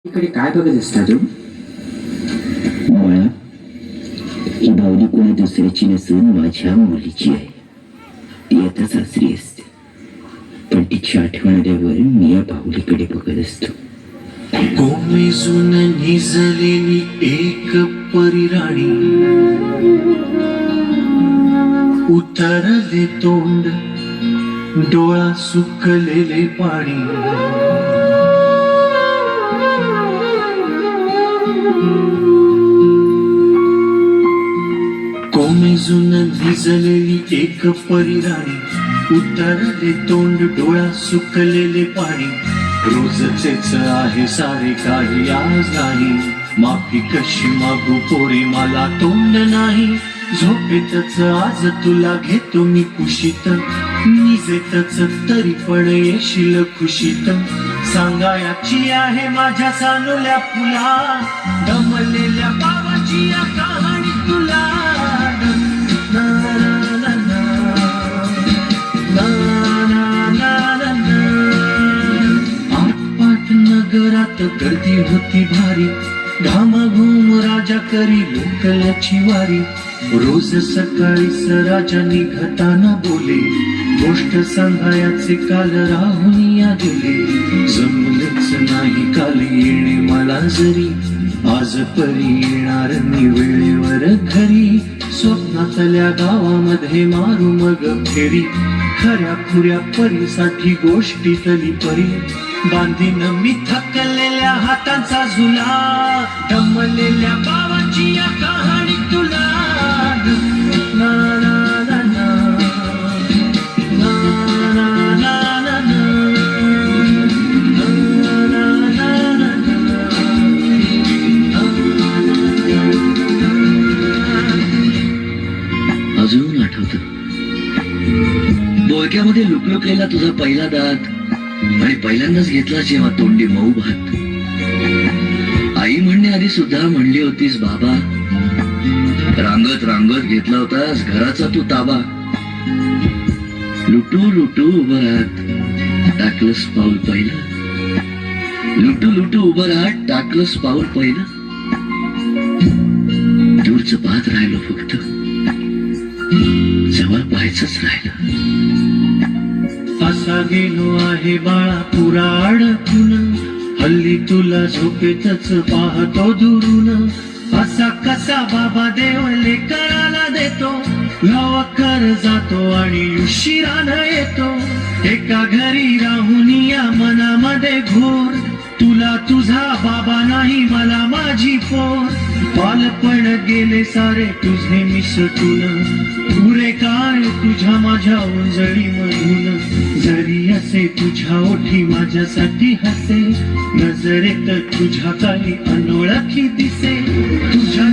इकडे काय बघत असता तू? बाळा, ही बाहुली कोणी दुसऱ्याची नसून माझ्या मुलीची आहे. ती आता सासरी असते, पण तिची आठवण आल्यावर मी या बाहुलीकडे बघत असतो. कोमेजून निजलेली एक परिराणी, उतरले तोंड, डोळा सुकलेले पाणी. कोमेजून भिजलेली एक परिराणी, उतरले तोंड, डोळा सुकलेले पाणी. रोजचेच आहे सारे, काही आज नाही. माफी कशी मागू पोरी, मला तोंड नाही. झोपेतच आज तुला घेतो मी कुशीत, निजेतच तरी पण येशील खुशीत. सांगायची आहे माझ्या सानुल्या फुला, दमलेल्या बाबाची या कहाणी तुला. ना, ना, ना, ना, ना, ना, ना, ना, ना. आटपाट नगरात गर्दी होती भारी, घामाघूम राजा करी लोकल्याची वारी. रोज सकाळीच राजा निघताना बोले, गोष्ट सांगायचे काल राहून या गेले. जमलेच नाही काल येणे मला जरी, आज परी येणार मी वेळेवर घरी. स्वप्नातल्या गावामध्ये मारू मग फेरी, खऱ्या खुऱ्या परीसाठी गोष्टीतली परी. बांधीन मी थकलेल्या हातांचा झुला, दमलेल्या बाबाची या कहाणी तुला. ना, ना, ना, ना, ना, ना, ना, ना, ना, अजून आठवत बोळक्यामध्ये लुकलुकलेला तुझा पहिला दात, आणि पहिल्यांदाच घेतला जेव्हा तोंडी मऊ भात. आई म्हणण्याआधी सुद्धा म्हणली होतीस बाबा, रांगत रांगत घेतला होतास घराचा तू ताबा. लुटू लुटू उभं राहत टाकलंस पाऊल पहिलं, लुटू लुटू उभं राहत टाकलंस पाऊल पहिलं. दूरच पाहत राहिलो फक्त, जवळ पाहायचंच राहिलं. असा गेलो आहे बाळा पुरा अडकून, हल्ली तुला झोपेतच पाहतो दुरून. असा कसा बाबा देव लेकराला देतो, लवकर जातो आणि उशिरानं येतो. एका घरी राहून या मनामध्ये घोर, तुला तुझा बाबा नाही मला माझी पोर. बालपण गेले सारे तुझे मिसटून, पुरे काय तुझ्या माझ्या उंजळी मधून. जरी असे तुझ्या ओठी माझ्यासाठी हसे, नजरेत तुझ्या काही अनोळखी दिसे. तुझ्या